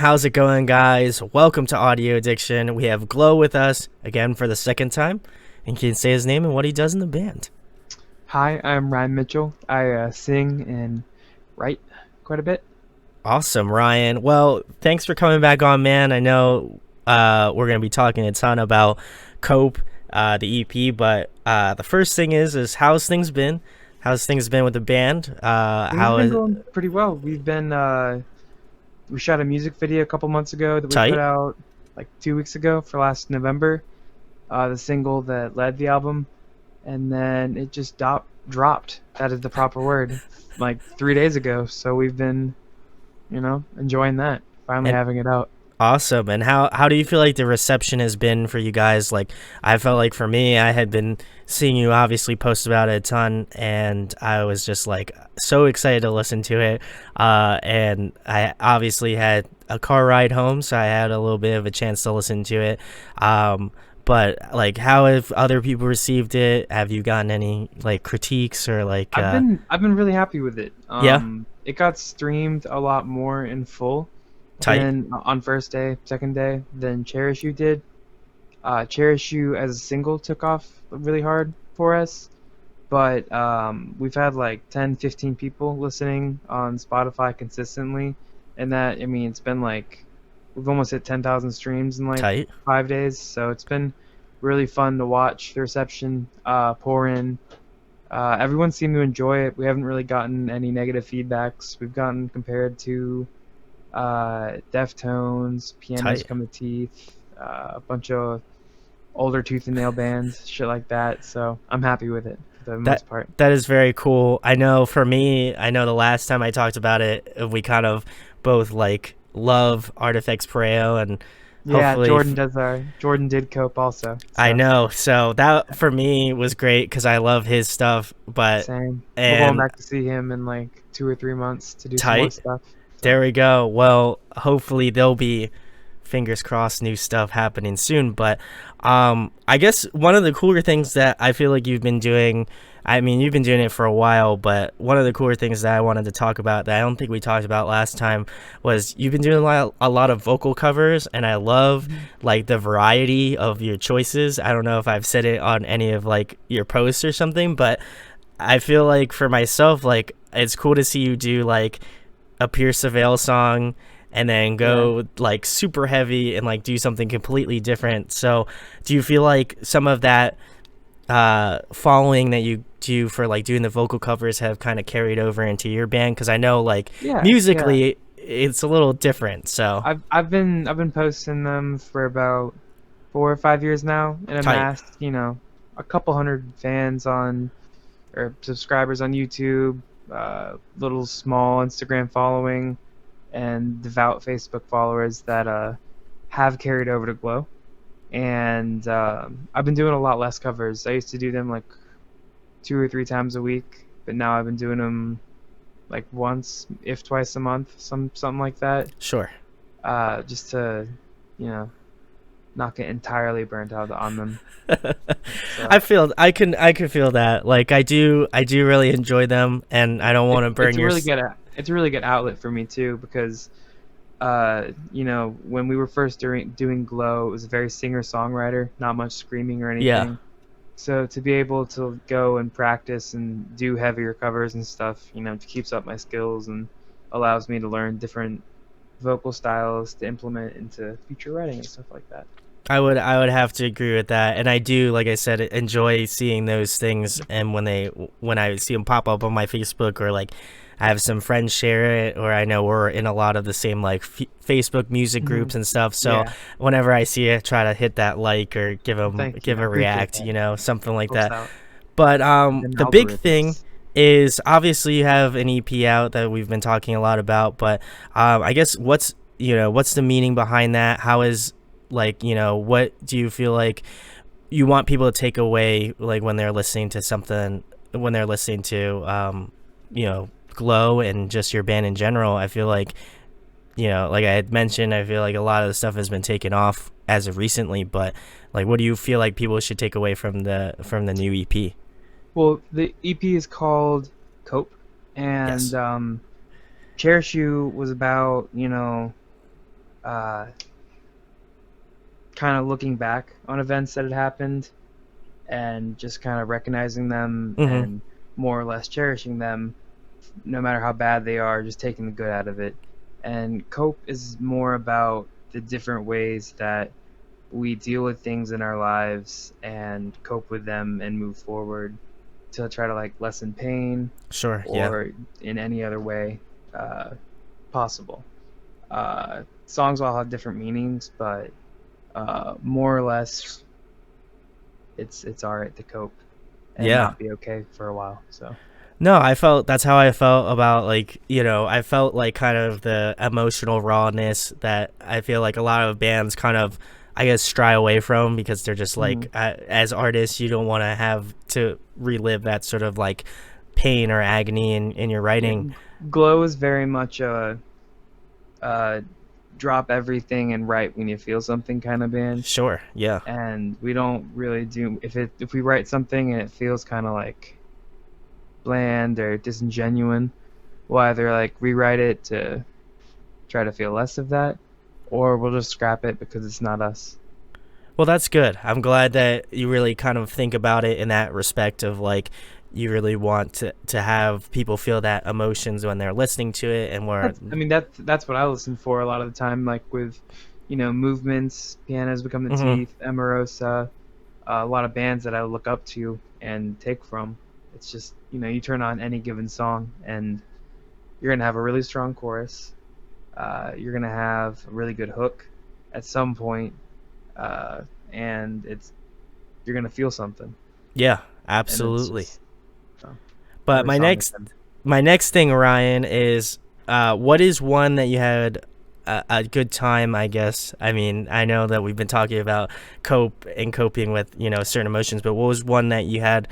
How's it going, guys? Welcome to Audio Addiction. We have Glow with us again for the second time, and can say his name and what he does in the band. Hi, I'm Ryan Mitchell. I sing and write quite a bit. Awesome, Ryan. Well, thanks for coming back on, man. I know we're gonna be talking a ton about Cope, the EP, but the first thing is how's things been? How's things been with the band? Things have How been is going pretty well. We shot a music video a couple months ago that we put tight? out like 2 weeks ago for last November. The single that led the album, and then it just dropped. That is the proper word. Like 3 days ago. So we've been, enjoying that. Finally And having it out. awesome. And how do you feel like the reception has been for you guys? Like, I felt like for me, I had been seeing you obviously post about it a ton, and I was just like so excited to listen to it. And I obviously had a car ride home, so I had a little bit of a chance to listen to it. But like, how have other people received it? Have you gotten any like critiques or like I've been really happy with it. yeah, It got streamed a lot more in full tight, than on first day, second day than Cherish You did. Cherish You as a single took off really hard for us, but we've had like 10, 15 people listening on Spotify consistently, and that, I mean, it's been like we've almost hit 10,000 streams in like tight, 5 days, so it's been really fun to watch the reception pour in. Everyone seemed to enjoy it. We haven't really gotten any negative feedbacks. We've gotten compared to Deftones, Pianos tight. Come to Teeth, a bunch of older Tooth and Nail bands, shit like that. So I'm happy with it for the That most part. that is very cool. I know for me, I know the last time I talked about it, we kind of both like love Artifacts Pareo, and Yeah, hopefully Jordan did Cope also. I So know. So that for me was great because I love his stuff. But same. We're going and back to see him in like 2 or 3 months to do some more tight. stuff. There So we go. Well, hopefully there'll be fingers crossed new stuff happening soon. But I guess one of the cooler things that I feel like you've been doing, I mean, you've been doing it for a while, but one of the cooler things that I wanted to talk about that I don't think we talked about last time was you've been doing a lot of vocal covers, and I love like the variety of your choices. I don't know if I've said it on any of like your posts or something, but I feel like for myself, like it's cool to see you do like a Pierce the Veil song and then yeah. go like super heavy and like do something completely different. So do you feel like some of that following that you do for like doing the vocal covers have kind of carried over into your band? Because I know like Yeah, yeah. musically it's a little different. So I've been posting them for about 4 or 5 years now and tight. amassed, a couple hundred fans on or subscribers on YouTube, little small Instagram following, and devout Facebook followers that have carried over to Glow. And I've been doing a lot less covers. I used to do them like 2 or 3 times a week, but now I've been doing them like once, if twice a month, something like that, Sure. just to, you know, not get entirely burnt out on them. So I can feel that. Like I do really enjoy them, and I don't want to burn it's a your really good outlet for me too, because when we were first doing Glow, it was a very singer-songwriter, not much screaming or yeah. anything. So to be able to go and practice and do heavier covers and stuff, keeps up my skills and allows me to learn different vocal styles to implement into future writing and stuff like that. I would have to agree with that, and I do, like I said, enjoy seeing those things. And when I see them pop up on my Facebook, or like I have some friends share it, or I know we're in a lot of the same like Facebook music Hmm. groups and stuff. So Yeah. whenever I see it, try to hit that like or Thank you. give I a appreciate react, that. something like Helps that. out. But Them the big thing algorithms. is obviously you have an EP out that we've been talking a lot about, but I guess what's the meaning behind that? How is like what do you feel like you want people to take away like when they're listening to something, when they're listening to Glow and just your band in general? I feel like like I had mentioned, I feel like a lot of the stuff has been taken off as of recently, but like what do you feel like people should take away from the new EP? Well, the EP is called Cope, and Yes. Cherish You was about, uh, kind of looking back on events that had happened and just kind of recognizing them Hmm. and more or less cherishing them, no matter how bad they are, just taking the good out of it. And cope is more about the different ways that we deal with things in our lives and cope with them and move forward to try to like lessen pain Sure. Yeah. or in any other way uh, possible. Songs all have different meanings, but more or less, it's all right to cope and Yeah. not be okay for a while. So No, I felt that's how I felt about like, I felt like kind of the emotional rawness that I feel like a lot of bands kind of, I guess, stray away from because they're just like, mhm. as artists, you don't want to have to relive that sort of like pain or agony in your Yeah, writing. Glow is very much a drop everything and write when you feel something kind of band. Sure. Yeah. And we don't really do if we write something and it feels kind of like bland or disingenuous, we'll either like rewrite it to try to feel less of that, or we'll just scrap it because it's not us. Well, that's good. I'm glad that you really kind of think about it in that respect of like you really want to have people feel that emotions when they're listening to it and where. I mean that's what I listen for a lot of the time, like with movements, pianos become the Hmm. teeth, Emerosa, a lot of bands that I look up to and take from. It's just you turn on any given song and you're gonna have a really strong chorus. You're gonna have a really good hook at some point, uh, and it's you're gonna feel something, Yeah, and it's absolutely. just uh, But every my song is next my next thing, Ryan, is what is one that you had a good time, I guess. I mean, I know that we've been talking about cope and coping with, certain emotions, but what was one that you had,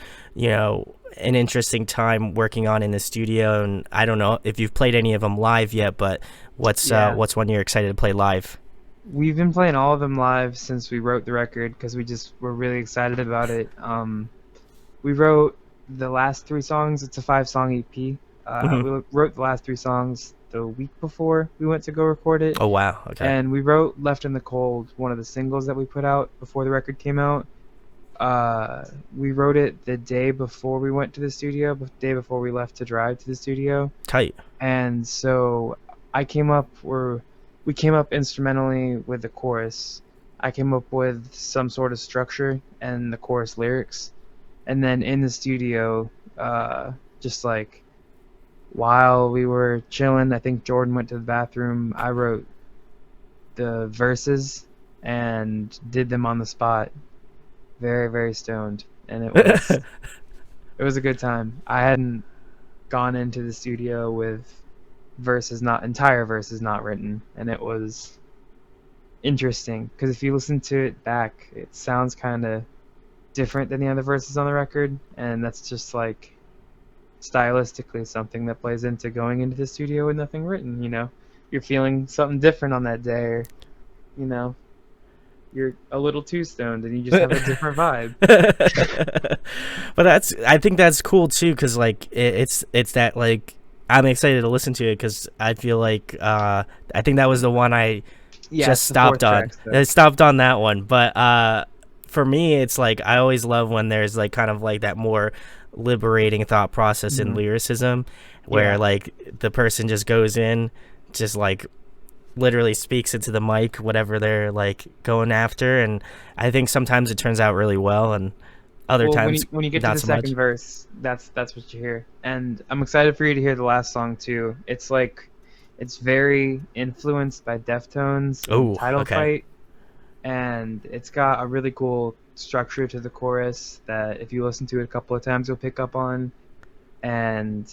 an interesting time working on in the studio? And I don't know if you've played any of them live yet, but yeah. what's one you're excited to play live? We've been playing all of them live since we wrote the record because we just were really excited about it. We wrote the last three songs. It's a 5-song EP. Hmm. We wrote the last three songs the week before we went to go record it, Oh wow, okay. and we wrote "Left in the Cold," one of the singles that we put out before the record came out. We wrote it the day before we went to the studio, the day before we left to drive to the studio, Tight. and so I came up, or we came up instrumentally with the chorus. I came up with some sort of structure and the chorus lyrics, and then in the studio, just like while we were chilling, I think Jordan went to the bathroom. I wrote the verses and did them on the spot, very very stoned, and it was a good time. I hadn't gone into the studio with entire verses not written, and it was interesting because if you listen to it back, it sounds kind of different than the other verses on the record, and that's just like stylistically something that plays into going into the studio with nothing written. You're feeling something different on that day, or you know, you're a little too stoned and you just have a different vibe. But I think that's cool too because like it's that like I'm excited to listen to it because I feel like I think that was the one I Yeah, just it's the stopped fourth on. track, so I stopped on that one, but for me it's like I always love when there's like kind of like that more liberating thought process in mhm. lyricism where Yeah. like the person just goes in, just like literally speaks into the mic whatever they're like going after, and I think sometimes it turns out really well and other Well, when times you get to not the so much. second verse, that's what you hear, and I'm excited for you to hear the last song too. It's like it's very influenced by Deftones and Oh, Title okay. Fight, and it's got a really cool structure to the chorus that if you listen to it a couple of times, you'll pick up on, and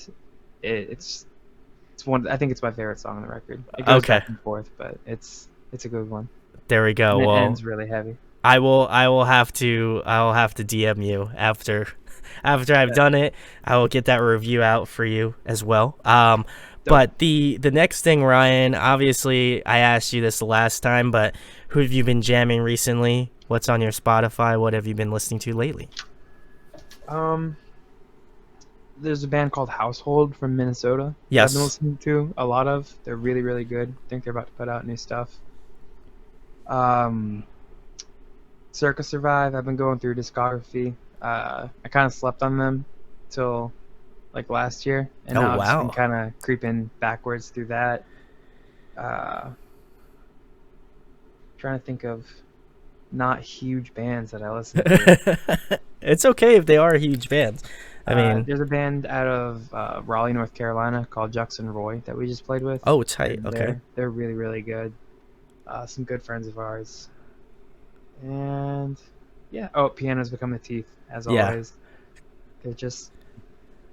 it's one. I think it's my favorite song on the record. It goes Okay, back and forth, but it's a good one, there we go. and it Well, ends really heavy. I will have to DM you after after I've But done it. I will get that review out for you as well. dope. But the next thing, Ryan, obviously I asked you this the last time, but who have you been jamming recently? What's on your Spotify? What have you been listening to lately? Um, there's a band called Household from Minnesota that I've been Yes. listening to a lot of. They're really, really good. I think they're about to put out new stuff. Um, Circa Survive. I've been going through discography. I kind of slept on them till like last year, and Oh now I've just been wow. kind of creeping backwards through that. Uh, Trying to think of not huge bands that I listen to. It's okay if they are huge bands. I mean, There's a band out of Raleigh, North Carolina called Jux and Roy that we just played with, oh, tight. and Okay. they're really really good. Some good friends of ours, and yeah. Oh, Pianos Become the Teeth, as Yeah. always. They're just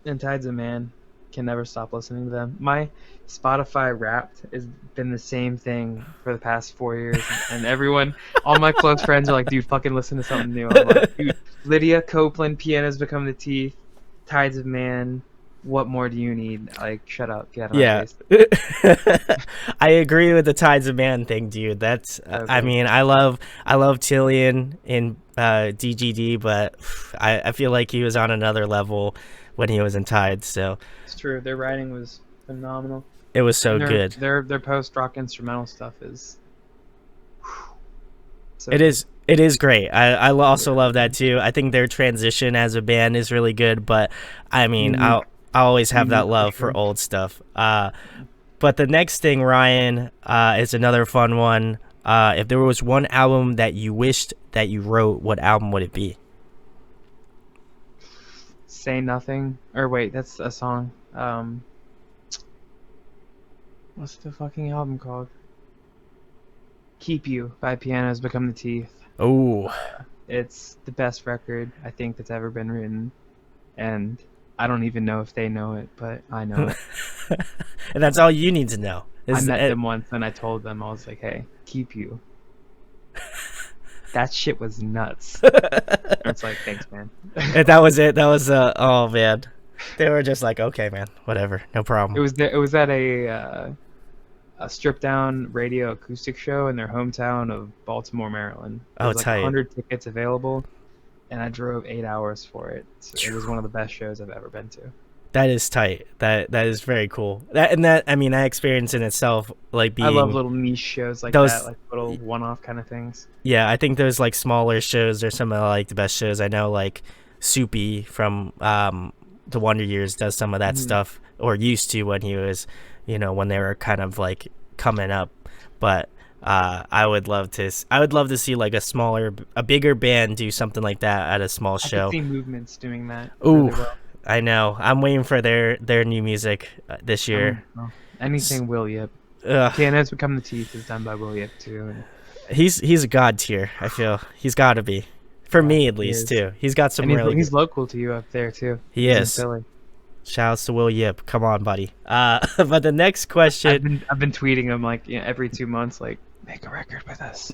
and Tides of Man. Can never stop listening to them. My Spotify Wrapped has been the same thing for the past 4 years, and everyone, all my close friends are like, "Dude, fucking listen to something new." I'm like, "Dude, Lydia Copeland, Pianos Become the Teeth, Tides of Man. What more do you need? Like, shut up, get out of my Yeah. face." I agree with the Tides of Man thing, dude. That's So I good. mean, I love Tillian in DGD, but I feel like he was on another level when he was in Tides, so It's true. Their writing was phenomenal, it was and so good. their post rock instrumental stuff is so It good. is it is great. I Really, also really love that good. too. I think their transition as a band is really good, but I mean, Unique, I'll always have that unique for love for sure. old stuff. But the next thing, Ryan, is another fun one. If there was one album that you wished that you wrote, what album would it be? Say Nothing. Or wait, that's a song. What's the fucking album called? Keep You by Pianos Become the Teeth. Oh, It's the best record I think that's ever been written, and I don't even know if they know it, but I know and it. that's all you need to know. I Is met them once and I told them, I was like, "Hey, Keep You." That shit was nuts. And it's like, "Thanks, man." that was it. That was oh man, they were just like, okay, man, whatever, no problem. It was at a stripped down radio acoustic show in their hometown of Baltimore, Maryland. There Oh, was like a tight. hundred tickets available, and I drove 8 hours for it. So it was one of the best shows I've ever been to. That is tight. That is very cool. That I mean that experience in itself, like I love being little niche shows like that, those. like little one-off kind of things. Yeah, I think those like smaller shows are some of like the best shows. I know like Soupy from the Wonder Years does some of that Hmm. stuff, or used to when he was, when they were kind of like coming up. But I would love to see like a bigger band do something like that at a small I could show. see Movements doing that Ooh, really well. I know. I'm waiting for their new music this year. Well, S- anything Will Yip. Ugh, Pianos Become the Teeth is done by Will Yip too, and he's a god tier. I feel he's got to be, for me at he least is. too. He's got some And really good. he's local to you up there too. He He's in is. Philly. Shouts to Will Yip. Come on, buddy. But the next question, I've been tweeting him like every 2 months, like make a record with us.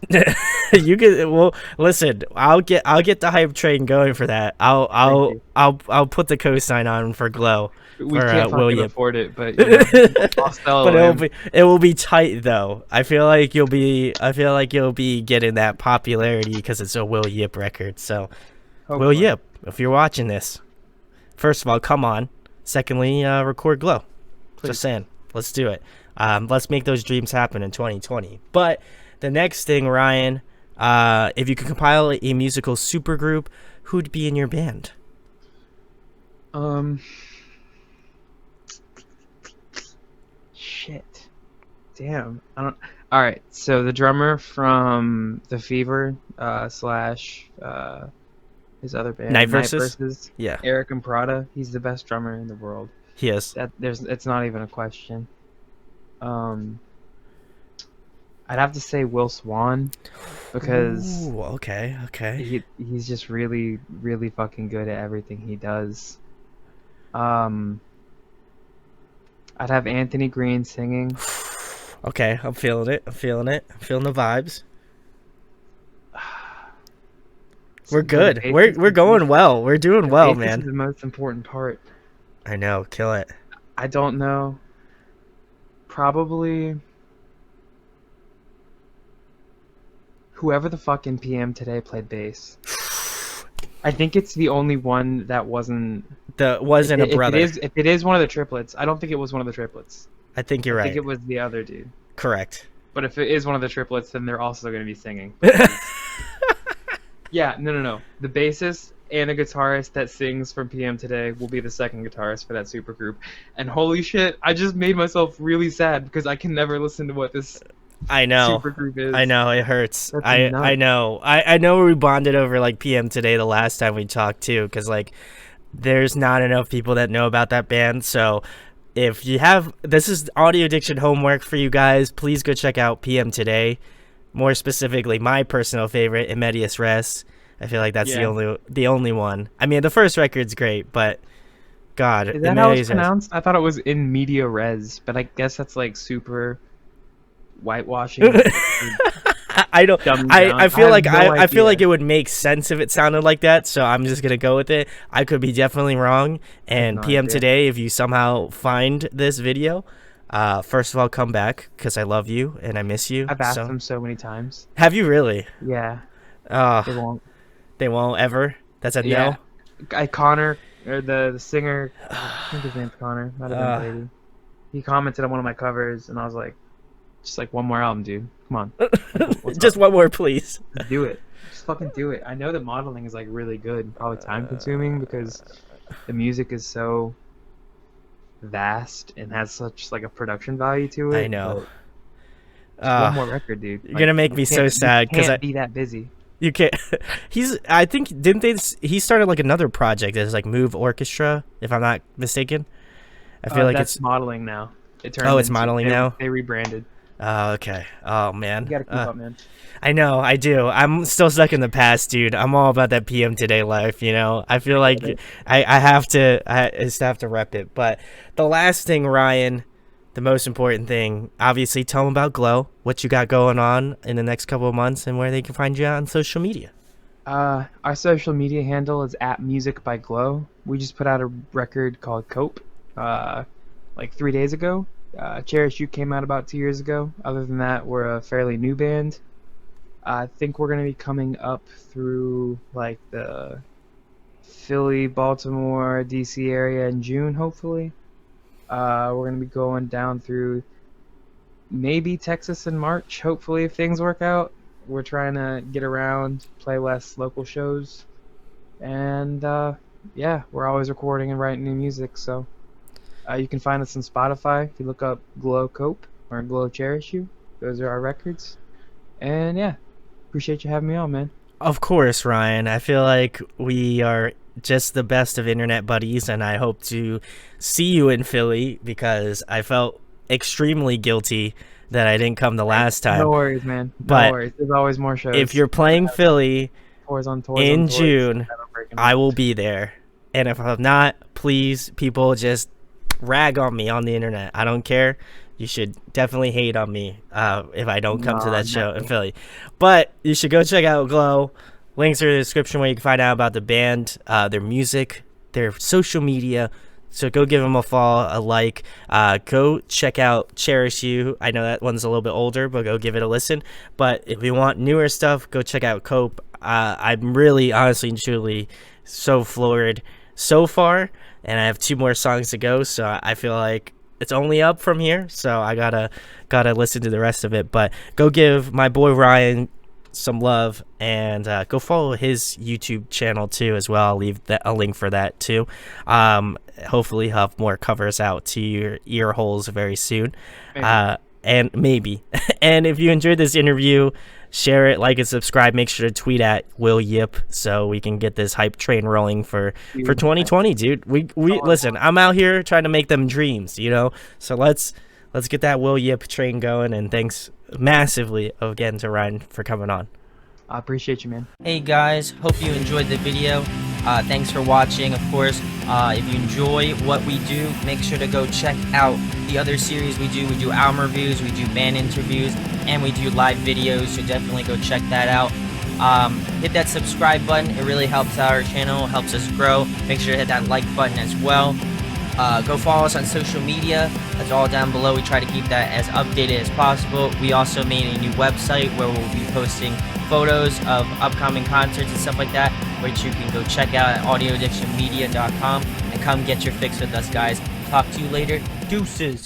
you can. Well, listen. I'll get the hype train going for that. I'll Thank I'll you. I'll put the cosign on for Glow We for can't Will fucking Yip. afford it, but I'll sell But him. it will be tight though. I feel like you'll be getting that popularity because it's a Will Yip record. So Will Hopefully, Yip, if you're watching this, first of all, come on. Secondly, record Glow. Just please. saying. Let's do it. Let's make those dreams happen in 2020. But the next thing, Ryan, if you could compile a musical supergroup, who'd be in your band? Um, shit. Damn. I don't. All right. So the drummer from The Fever slash his other Night band, Night Versus? Versus, Yeah, Eric and Prada. He's the best drummer in the world. he is. It's not even a question. Um, I'd have to say Will Swan because Ooh, okay, okay. he's just really really fucking good at everything he does. Um, I'd have Anthony Green singing. Okay, I'm feeling it. I'm feeling it. I'm feeling the vibes. We're The good. We're bassist, going well. We're doing the well, bassist is man. the most important part. I know. Kill it. I don't know. Probably whoever the fuck in PM today played bass. I think it's the only one that wasn't. The wasn't a brother. If it is one of the triplets, I don't think it was one of the triplets. I think you're I think right. it was the other dude. Correct. But if it is one of the triplets, then they're also going to be singing because yeah, no. The bassist and the guitarist that sings from PM Today will be the second guitarist for that supergroup. And holy shit, I just made myself really sad because I can never listen to what this I know. supergroup I is. know it hurts. That's I nuts. know. I know we bonded over like PM Today the last time we talked too, because like there's not enough people that know about that band. So if you have, this is audio addiction homework for you guys. Please go check out PM Today. More specifically, my personal favorite, In Medias Res. I feel like that's Yeah. the only one. I mean, the first record's great, but God, Is In that how it's Medias Res. pronounced? I thought it was in media res, but I guess that's like super whitewashing. I don't. Dumbed I, down. I feel I like have no I feel like idea. it would make sense if it sounded like that. So I'm just gonna go with it. I could be definitely wrong. I have And no PM idea. Today, if you somehow find this video, first of all, come back because I love you and I miss you. I've asked So them so many times. have you really? Yeah, Uh, they won't. they won't ever. That's a Yeah, no. Connor or the singer. I think his name's Connor. Might have been a lady. He commented on one of my covers, and I was like, just like one more album, dude. Come on, what's Just up? one more, please. Just do it. Just fucking do it. I know the modeling is like really good, and probably time consuming because the music is so vast and has such like a production value to it. I know. But just one Uh, more record, dude. you're Like, gonna make you me so can't- sad you because can't be that busy. you can't. He's. I think didn't they? He started like another project that's like Move Orchestra, if I'm not mistaken. I feel like That's it's. modeling now. It turned Oh, it's into- modeling they- now? They rebranded. Oh, okay. Oh man. You gotta keep up, man. I know. I do. I'm still stuck in the past, dude. I'm all about that PM Today life. You know. I feel like get it. I have to. I just have to rep it. But the last thing, Ryan. The most important thing, obviously, tell them about Glow, what you got going on in the next couple of months, and where they can find you on social media. Our social media handle is @musicbyglow. We just put out a record called Cope, like 3 days ago. Cherish You came out about 2 years ago. Other than that, we're a fairly new band. I think we're gonna be coming up through like the Philly, Baltimore, DC area in June, hopefully. We're gonna be going down through maybe Texas in March, hopefully if things work out. We're trying to get around, play less local shows, and yeah, we're always recording and writing new music. So you can find us on Spotify if you look up Glow Cope or Glow Cherish You. Those are our records. And yeah, appreciate you having me on, man. Of course, Ryan. I feel like we are just the best of internet buddies, and I hope to see you in Philly because I felt extremely guilty that I didn't come the last time. No worries, man. No But worries. There's always more shows. if you're playing Philly tours on tours in on tours, June, that'll break 'em I up. will be there. And if I'm not, please, people, just rag on me on the internet. I don't care. You should definitely hate on me if I don't come to that show in never. Philly. But you should go check out Glow. Links are in the description where you can find out about the band, their music, their social media. So go give them a follow, a like. Go check out Cherish You. I know that one's a little bit older, but go give it a listen. But if you want newer stuff, go check out Cope. I'm really, honestly and truly so floored so far, and I have 2 more songs to go. So I feel like it's only up from here. So I gotta listen to the rest of it. But go give my boy Ryan some love, and go follow his YouTube channel too as well. I'll leave a link for that too. Hopefully he'll have more covers out to your ear holes very soon. Maybe. And maybe and if you enjoyed this interview, share it, like and subscribe. Make sure to tweet at Will Yip so we can get this hype train rolling for 2020, dude. We listen, I'm out here trying to make them dreams, you know, so let's get that Will Yip train going. And thanks massively again to Ryan for coming on. I appreciate you, man. Hey guys, hope you enjoyed the video. Thanks for watching. Of course, if you enjoy what we do, make sure to go check out the other series we do. We do album reviews, we do band interviews, and we do live videos, so definitely go check that out. Hit that subscribe button. It really helps out our channel, helps us grow. Make sure to hit that like button as well. Go follow us on social media. That's all down below. We try to keep that as updated as possible. We also made a new website where we'll be posting photos of upcoming concerts and stuff like that, which you can go check out at audioaddictionmedia.com and come get your fix with us, guys. Talk to you later. Deuces.